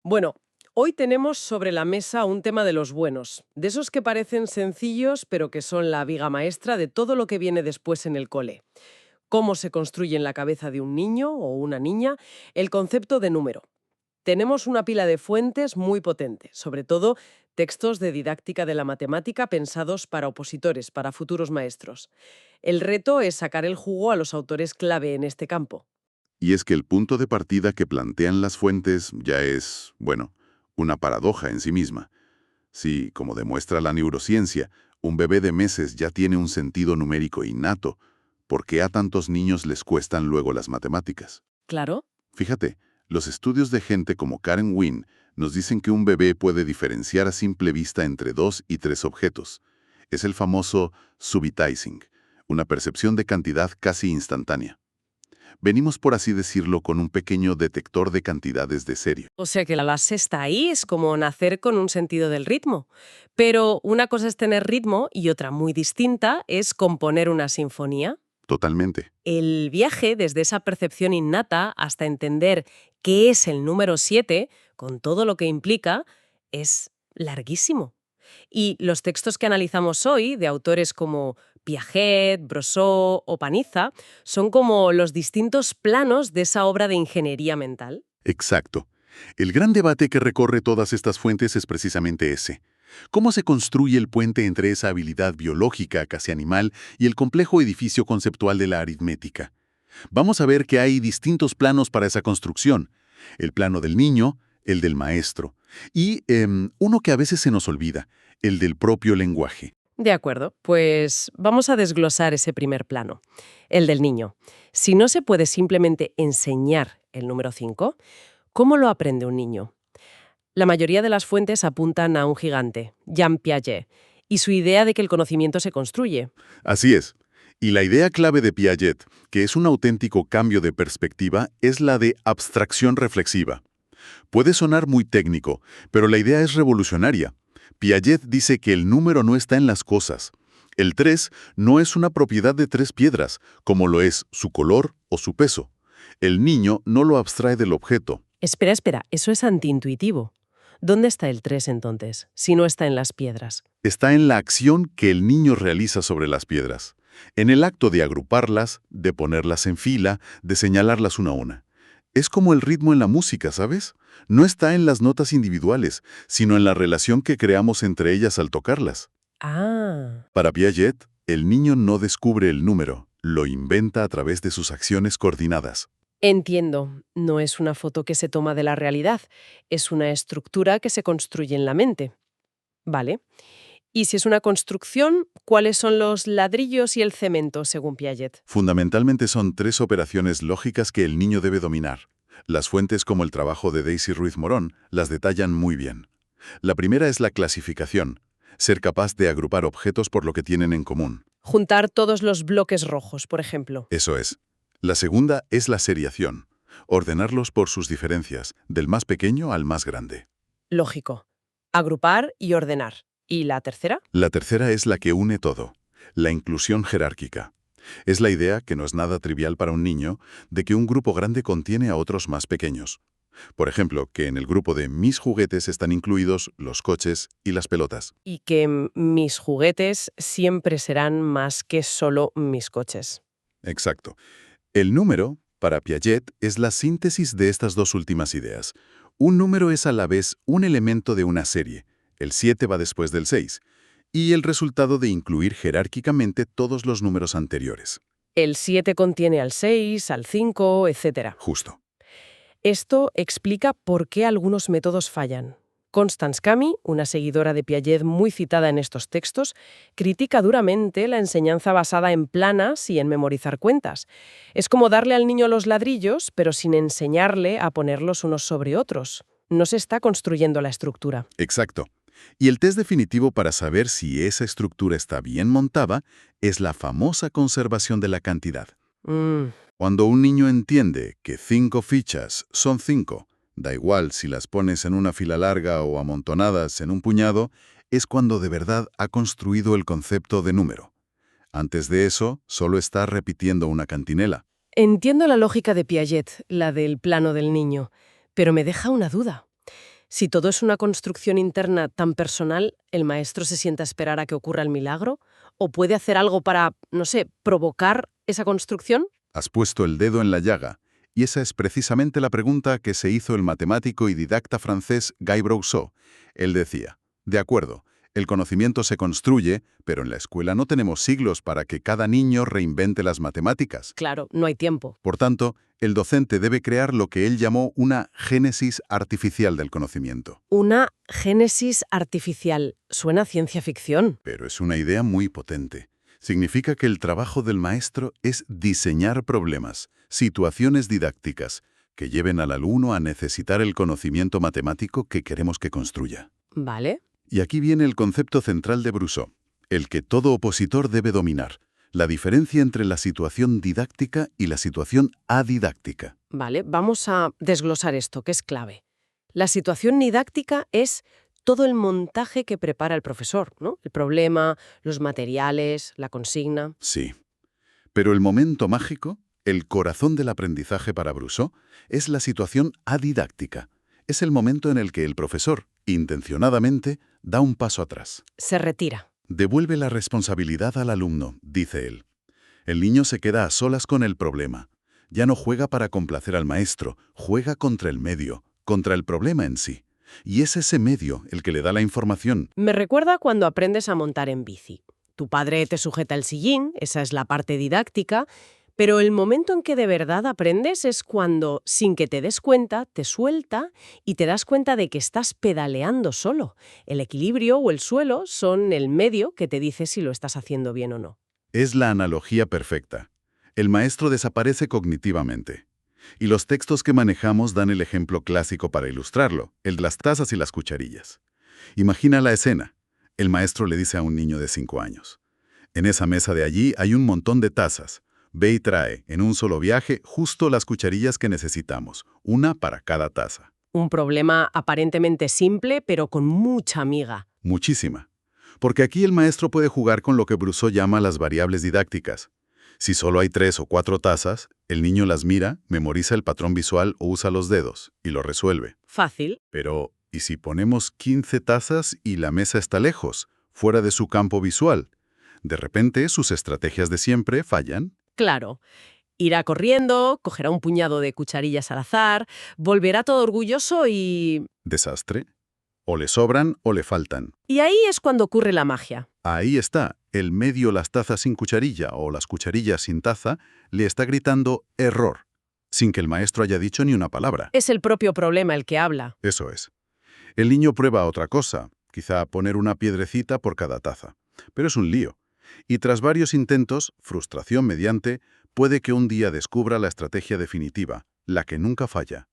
Bueno, hoy tenemos sobre la mesa un tema de los buenos, de esos que parecen sencillos pero que son la viga maestra de todo lo que viene después en el cole. Cómo se construye en la cabeza de un niño o una niña el concepto de número. Tenemos una pila de fuentes muy potente, sobre todo textos de didáctica de la matemática pensados para opositores, para futuros maestros. El reto es sacar el jugo a los autores clave en este campo. Y es que el punto de partida que plantean las fuentes ya es, bueno, una paradoja en sí misma. Si, como demuestra la neurociencia, un bebé de meses ya tiene un sentido numérico innato, ¿por qué a tantos niños les cuestan luego las matemáticas? ¿Claro? Fíjate, los estudios de gente como Karen Wynn nos dicen que un bebé puede diferenciar a simple vista entre dos y tres objetos. Es el famoso subitizing, una percepción de cantidad casi instantánea. Venimos, por así decirlo, con un pequeño detector de cantidades de serie. O sea que la base está ahí, es como nacer con un sentido del ritmo. Pero una cosa es tener ritmo y otra muy distinta es componer una sinfonía. Totalmente. El viaje desde esa percepción innata hasta entender qué es el número 7, con todo lo que implica, es larguísimo. Y los textos que analizamos hoy, de autores como Piaget, Brosseau o Paniza, son como los distintos planos de esa obra de ingeniería mental. Exacto. El gran debate que recorre todas estas fuentes es precisamente ese. ¿Cómo se construye el puente entre esa habilidad biológica, casi animal, y el complejo edificio conceptual de la aritmética? Vamos a ver que hay distintos planos para esa construcción. El plano del niño, el del maestro, y uno que a veces se nos olvida, el del propio lenguaje. De acuerdo, pues vamos a desglosar ese primer plano, el del niño. Si no se puede simplemente enseñar el número 5, ¿cómo lo aprende un niño? La mayoría de las fuentes apuntan a un gigante, Jean Piaget, y su idea de que el conocimiento se construye. Así es. Y la idea clave de Piaget, que es un auténtico cambio de perspectiva, es la de abstracción reflexiva. Puede sonar muy técnico, pero la idea es revolucionaria. Piaget dice que el número no está en las cosas. El 3 no es una propiedad de tres piedras, como lo es su color o su peso. El niño no lo abstrae del objeto. Espera, eso es antiintuitivo. ¿Dónde está el 3 entonces, si no está en las piedras? Está en la acción que el niño realiza sobre las piedras, en el acto de agruparlas, de ponerlas en fila, de señalarlas una a una. Es como el ritmo en la música, ¿sabes? No está en las notas individuales, sino en la relación que creamos entre ellas al tocarlas. Ah. Para Piaget, el niño no descubre el número, lo inventa a través de sus acciones coordinadas. Entiendo, no es una foto que se toma de la realidad, es una estructura que se construye en la mente. Vale. Y si es una construcción, ¿cuáles son los ladrillos y el cemento, según Piaget? Fundamentalmente son tres operaciones lógicas que el niño debe dominar. Las fuentes como el trabajo de Daisy Ruiz Morón las detallan muy bien. La primera es la clasificación, ser capaz de agrupar objetos por lo que tienen en común. Juntar todos los bloques rojos, por ejemplo. Eso es. La segunda es la seriación, ordenarlos por sus diferencias, del más pequeño al más grande. Lógico. Agrupar y ordenar. ¿Y la tercera? La tercera es la que une todo, la inclusión jerárquica. Es la idea, que no es nada trivial para un niño, de que un grupo grande contiene a otros más pequeños. Por ejemplo, que en el grupo de mis juguetes están incluidos los coches y las pelotas. Y que mis juguetes siempre serán más que solo mis coches. Exacto. El número, para Piaget, es la síntesis de estas dos últimas ideas. Un número es a la vez un elemento de una serie. El 7 va después del 6. Y el resultado de incluir jerárquicamente todos los números anteriores. El 7 contiene al 6, al 5, etc. Justo. Esto explica por qué algunos métodos fallan. Constance Cami, una seguidora de Piaget muy citada en estos textos, critica duramente la enseñanza basada en planas y en memorizar cuentas. Es como darle al niño los ladrillos, pero sin enseñarle a ponerlos unos sobre otros. No se está construyendo la estructura. Exacto. Y el test definitivo para saber si esa estructura está bien montada es la famosa conservación de la cantidad. Mm. Cuando un niño entiende que 5 fichas son 5, da igual si las pones en una fila larga o amontonadas en un puñado, es cuando de verdad ha construido el concepto de número. Antes de eso, solo está repitiendo una cantinela. Entiendo la lógica de Piaget, la del plano del niño, pero me deja una duda. Si todo es una construcción interna tan personal, ¿el maestro se sienta a esperar a que ocurra el milagro? ¿O puede hacer algo para, no sé, provocar esa construcción? Has puesto el dedo en la llaga, y esa es precisamente la pregunta que se hizo el matemático y didacta francés Guy Brousseau. Él decía, de acuerdo, el conocimiento se construye, pero en la escuela no tenemos siglos para que cada niño reinvente las matemáticas. Claro, no hay tiempo. Por tanto, el docente debe crear lo que él llamó una génesis artificial del conocimiento. Una génesis artificial. Suena a ciencia ficción. Pero es una idea muy potente. Significa que el trabajo del maestro es diseñar problemas, situaciones didácticas, que lleven al alumno a necesitar el conocimiento matemático que queremos que construya. ¿Vale? Y aquí viene el concepto central de Brousseau, el que todo opositor debe dominar, la diferencia entre la situación didáctica y la situación adidáctica. Vale, vamos a desglosar esto, que es clave. La situación didáctica es todo el montaje que prepara el profesor, ¿no? El problema, los materiales, la consigna. Sí. Pero el momento mágico, el corazón del aprendizaje para Brousseau, es la situación adidáctica. Es el momento en el que el profesor, intencionadamente, da un paso atrás. Se retira. Devuelve la responsabilidad al alumno, dice él. El niño se queda a solas con el problema. Ya no juega para complacer al maestro, juega contra el medio, contra el problema en sí. Y es ese medio el que le da la información. Me recuerda cuando aprendes a montar en bici. Tu padre te sujeta el sillín, esa es la parte didáctica, pero el momento en que de verdad aprendes es cuando, sin que te des cuenta, te suelta y te das cuenta de que estás pedaleando solo. El equilibrio o el suelo son el medio que te dice si lo estás haciendo bien o no. Es la analogía perfecta. El maestro desaparece cognitivamente. Y los textos que manejamos dan el ejemplo clásico para ilustrarlo, el de las tazas y las cucharillas. Imagina la escena. El maestro le dice a un niño de 5 años. En esa mesa de allí hay un montón de tazas. Ve y trae, en un solo viaje, justo las cucharillas que necesitamos, una para cada taza. Un problema aparentemente simple, pero con mucha miga. Muchísima. Porque aquí el maestro puede jugar con lo que Brousseau llama las variables didácticas. Si solo hay 3 o 4 tazas, el niño las mira, memoriza el patrón visual o usa los dedos, y lo resuelve. Fácil. Pero, ¿y si ponemos 15 tazas y la mesa está lejos, fuera de su campo visual? De repente, sus estrategias de siempre fallan. Claro. Irá corriendo, cogerá un puñado de cucharillas al azar, volverá todo orgulloso y... ¿Desastre? O le sobran o le faltan. Y ahí es cuando ocurre la magia. Ahí está, el medio las tazas sin cucharilla o las cucharillas sin taza le está gritando error, sin que el maestro haya dicho ni una palabra. Es el propio problema el que habla. Eso es. El niño prueba otra cosa, quizá poner una piedrecita por cada taza. Pero es un lío. Y tras varios intentos, frustración mediante, puede que un día descubra la estrategia definitiva, la que nunca falla.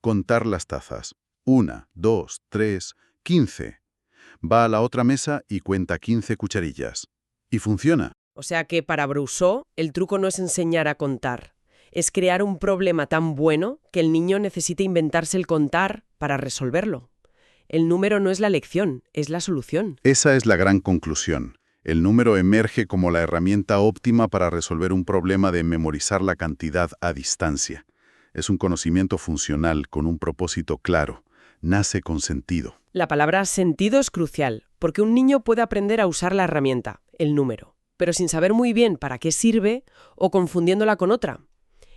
Contar las tazas. 1, 2, 3, 15. Va a la otra mesa y cuenta 15 cucharillas. Y funciona. O sea que para Brousseau el truco no es enseñar a contar, es crear un problema tan bueno que el niño necesite inventarse el contar para resolverlo. El número no es la lección, es la solución. Esa es la gran conclusión. El número emerge como la herramienta óptima para resolver un problema de memorizar la cantidad a distancia. Es un conocimiento funcional con un propósito claro. Nace con sentido. La palabra sentido es crucial, porque un niño puede aprender a usar la herramienta, el número, pero sin saber muy bien para qué sirve o confundiéndola con otra.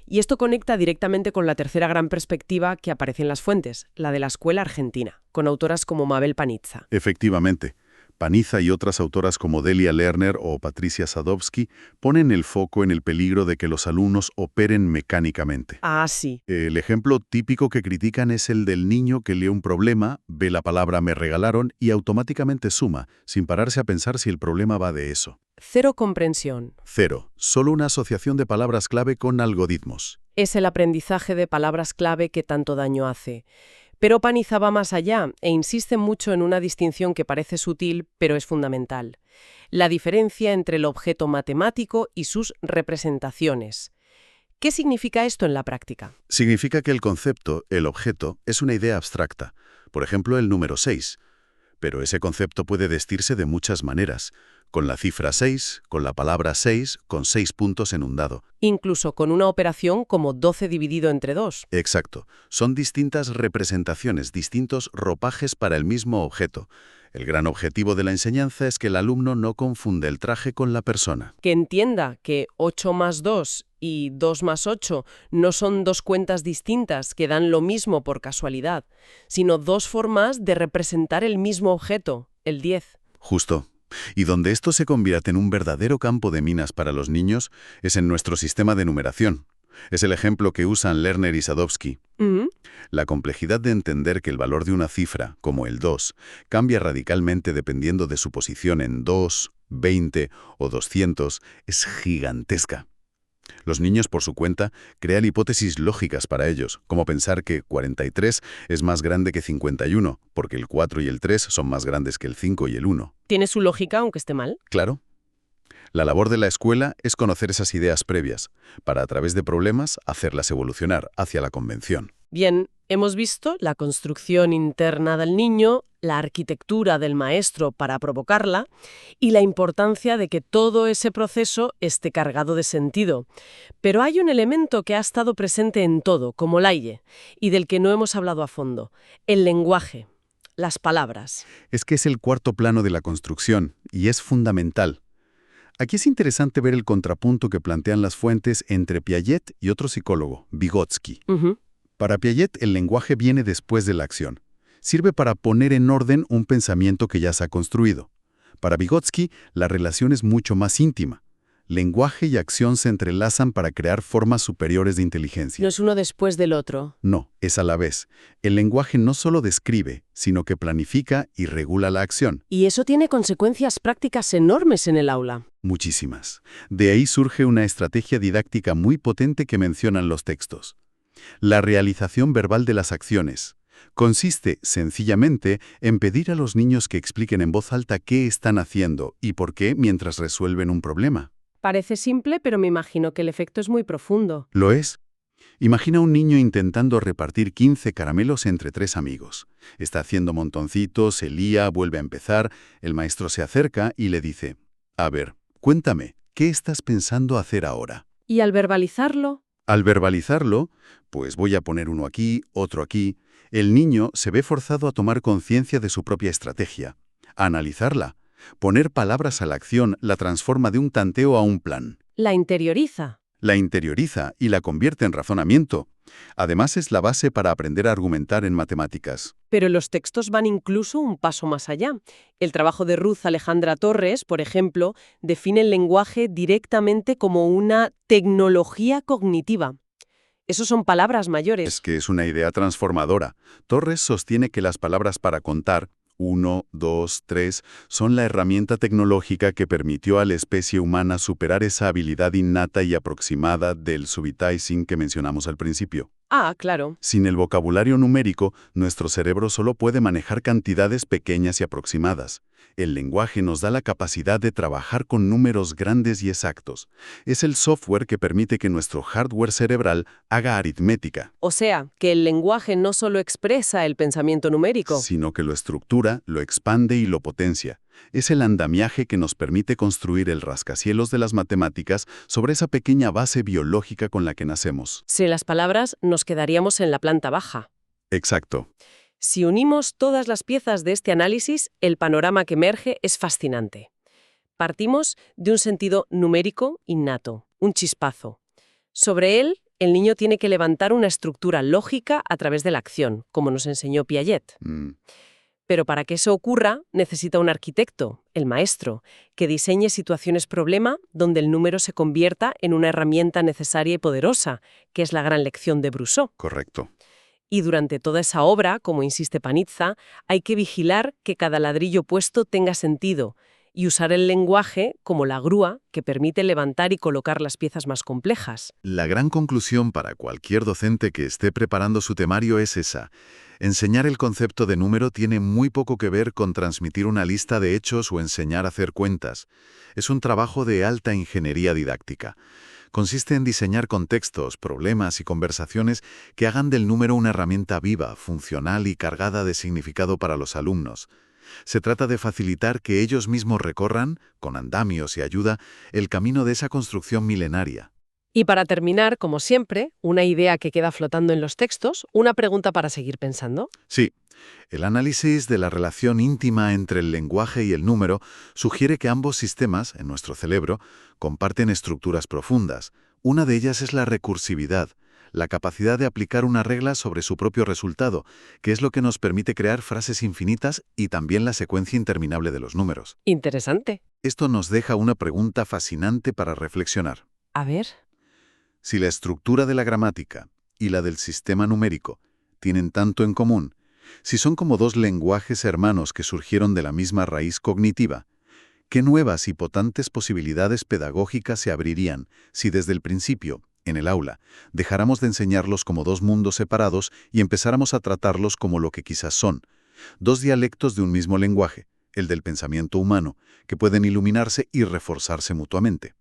Y esto conecta directamente con la tercera gran perspectiva que aparece en las fuentes, la de la escuela argentina, con autoras como Mabel Panizza. Efectivamente, Panizza y otras autoras como Delia Lerner o Patricia Sadowski ponen el foco en el peligro de que los alumnos operen mecánicamente. Ah, sí. El ejemplo típico que critican es el del niño que lee un problema, ve la palabra me regalaron y automáticamente suma, sin pararse a pensar si el problema va de eso. Cero comprensión. Cero, solo una asociación de palabras clave con algoritmos. Es el aprendizaje de palabras clave que tanto daño hace. Pero Panizza va más allá e insiste mucho en una distinción que parece sutil, pero es fundamental. La diferencia entre el objeto matemático y sus representaciones. ¿Qué significa esto en la práctica? Significa que el concepto, el objeto, es una idea abstracta. Por ejemplo, el número 6. Pero ese concepto puede vestirse de muchas maneras, con la cifra 6, con la palabra 6, con 6 puntos en un dado. Incluso con una operación como 12 dividido entre 2. Exacto. Son distintas representaciones, distintos ropajes para el mismo objeto. El gran objetivo de la enseñanza es que el alumno no confunde el traje con la persona. Que entienda que 8 más 2 y 2 más 8 no son dos cuentas distintas que dan lo mismo por casualidad, sino dos formas de representar el mismo objeto, el 10. Justo. Y donde esto se convierte en un verdadero campo de minas para los niños es en nuestro sistema de numeración. Es el ejemplo que usan Lerner y Sadowski. La complejidad de entender que el valor de una cifra, como el 2, cambia radicalmente dependiendo de su posición en 2, 20 o 200, es gigantesca. Los niños, por su cuenta, crean hipótesis lógicas para ellos, como pensar que 43 es más grande que 51, porque el 4 y el 3 son más grandes que el 5 y el 1. Tiene su lógica, aunque esté mal. Claro. La labor de la escuela es conocer esas ideas previas, para a través de problemas hacerlas evolucionar hacia la convención. Bien, hemos visto la construcción interna del niño, la arquitectura del maestro para provocarla y la importancia de que todo ese proceso esté cargado de sentido. Pero hay un elemento que ha estado presente en todo, como el aire, y del que no hemos hablado a fondo: el lenguaje, las palabras. Es que es el cuarto plano de la construcción, y es fundamental. Aquí es interesante ver el contrapunto que plantean las fuentes entre Piaget y otro psicólogo, Vygotsky. Para Piaget, el lenguaje viene después de la acción. Sirve para poner en orden un pensamiento que ya se ha construido. Para Vygotsky, la relación es mucho más íntima. Lenguaje y acción se entrelazan para crear formas superiores de inteligencia. No es uno después del otro. No, es a la vez. El lenguaje no solo describe, sino que planifica y regula la acción. Y eso tiene consecuencias prácticas enormes en el aula. Muchísimas. De ahí surge una estrategia didáctica muy potente que mencionan los textos. La realización verbal de las acciones. Consiste, sencillamente, en pedir a los niños que expliquen en voz alta qué están haciendo y por qué mientras resuelven un problema. Parece simple, pero me imagino que el efecto es muy profundo. Lo es. Imagina un niño intentando repartir 15 caramelos entre 3 amigos. Está haciendo montoncitos, se lía, vuelve a empezar, el maestro se acerca y le dice: a ver, cuéntame, ¿qué estás pensando hacer ahora? ¿Y al verbalizarlo? Al verbalizarlo, pues voy a poner uno aquí, otro aquí, el niño se ve forzado a tomar conciencia de su propia estrategia, a analizarla. Poner palabras a la acción la transforma de un tanteo a un plan. La interioriza. La interioriza y la convierte en razonamiento. Además, es la base para aprender a argumentar en matemáticas. Pero los textos van incluso un paso más allá. El trabajo de Ruth Alejandra Torres, por ejemplo, define el lenguaje directamente como una tecnología cognitiva. Esos son palabras mayores. Es que es una idea transformadora. Torres sostiene que las palabras para contar, 1, 2, 3, son la herramienta tecnológica que permitió a la especie humana superar esa habilidad innata y aproximada del subitizing que mencionamos al principio. Ah, claro. Sin el vocabulario numérico, nuestro cerebro solo puede manejar cantidades pequeñas y aproximadas. El lenguaje nos da la capacidad de trabajar con números grandes y exactos. Es el software que permite que nuestro hardware cerebral haga aritmética. O sea, que el lenguaje no solo expresa el pensamiento numérico, Sino que lo estructura, lo expande y lo potencia. Es el andamiaje que nos permite construir el rascacielos de las matemáticas sobre esa pequeña base biológica con la que nacemos. sin las palabras nos quedaríamos en la planta baja. Exacto. Si unimos todas las piezas de este análisis, el panorama que emerge es fascinante. Partimos de un sentido numérico innato, un chispazo. Sobre él, el niño tiene que levantar una estructura lógica a través de la acción, como nos enseñó Piaget. Pero para que eso ocurra, necesita un arquitecto, el maestro, que diseñe situaciones problema donde el número se convierta en una herramienta necesaria y poderosa, que es la gran lección de Brousseau. Correcto. Y durante toda esa obra, como insiste Panizza, hay que vigilar que cada ladrillo puesto tenga sentido y usar el lenguaje como la grúa que permite levantar y colocar las piezas más complejas. La gran conclusión para cualquier docente que esté preparando su temario es esa. Enseñar el concepto de número tiene muy poco que ver con transmitir una lista de hechos o enseñar a hacer cuentas. Es un trabajo de alta ingeniería didáctica. Consiste en diseñar contextos, problemas y conversaciones que hagan del número una herramienta viva, funcional y cargada de significado para los alumnos. Se trata de facilitar que ellos mismos recorran, con andamios y ayuda, el camino de esa construcción milenaria. Y para terminar, como siempre, una idea que queda flotando en los textos, una pregunta para seguir pensando. Sí, el análisis de la relación íntima entre el lenguaje y el número sugiere que ambos sistemas, en nuestro cerebro, comparten estructuras profundas. Una de ellas es la recursividad, la capacidad de aplicar una regla sobre su propio resultado, que es lo que nos permite crear frases infinitas y también la secuencia interminable de los números. Interesante. Esto nos deja una pregunta fascinante para reflexionar. A ver. Si la estructura de la gramática y la del sistema numérico tienen tanto en común, si son como dos lenguajes hermanos que surgieron de la misma raíz cognitiva, ¿qué nuevas y potentes posibilidades pedagógicas se abrirían si desde el principio, en el aula, dejáramos de enseñarlos como dos mundos separados y empezáramos a tratarlos como lo que quizás son, dos dialectos de un mismo lenguaje, el del pensamiento humano, que pueden iluminarse y reforzarse mutuamente?